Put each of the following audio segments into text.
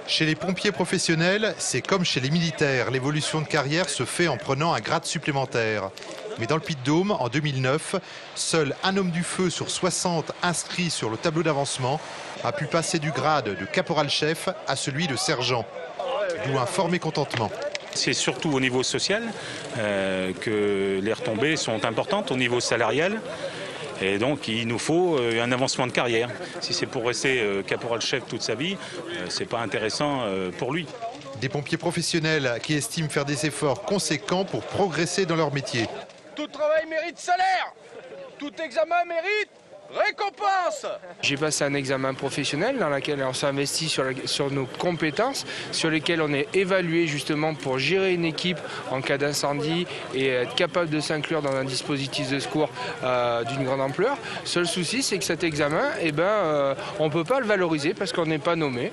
Chez les pompiers professionnels, c'est comme chez les militaires. L'évolution de carrière se fait en prenant un grade supplémentaire. Mais dans le Puy-de-Dôme, en 2009, seul un homme du feu sur 60 inscrits sur le tableau d'avancement a pu passer du grade de caporal-chef à celui de sergent. D'où un fort mécontentement. C'est surtout au niveau social que les retombées sont importantes, au niveau salarial. Et donc il nous faut un avancement de carrière. Si c'est pour rester caporal-chef toute sa vie, c'est pas intéressant pour lui. Des pompiers professionnels qui estiment faire des efforts conséquents pour progresser dans leur métier. Tout travail mérite salaire, tout examen mérite récompense. J'ai passé un examen professionnel dans lequel on s'investit sur nos compétences, sur lesquelles on est évalué justement pour gérer une équipe en cas d'incendie et être capable de s'inclure dans un dispositif de secours d'une grande ampleur. Seul souci, c'est que cet examen, on ne peut pas le valoriser parce qu'on n'est pas nommé.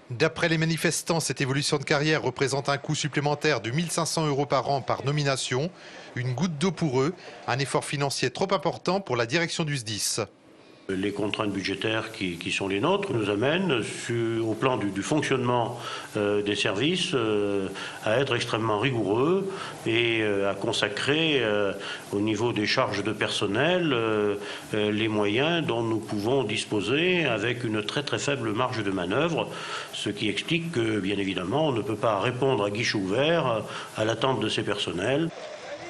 D'après les manifestants, cette évolution de carrière représente un coût supplémentaire de 1 500 € par an par nomination. Une goutte d'eau pour eux, un effort financier trop important pour la direction du SDIS. Les contraintes budgétaires qui sont les nôtres nous amènent, au plan du fonctionnement des services, à être extrêmement rigoureux et à consacrer au niveau des charges de personnel les moyens dont nous pouvons disposer avec une très très faible marge de manœuvre, ce qui explique que, bien évidemment, on ne peut pas répondre à guichet ouvert à l'attente de ces personnels.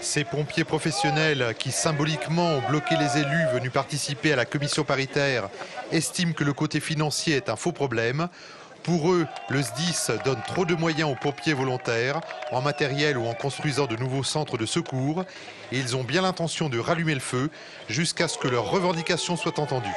Ces pompiers professionnels qui symboliquement ont bloqué les élus venus participer à la commission paritaire estiment que le côté financier est un faux problème. Pour eux, le SDIS donne trop de moyens aux pompiers volontaires, en matériel ou en construisant de nouveaux centres de secours. Et ils ont bien l'intention de rallumer le feu jusqu'à ce que leurs revendications soient entendues.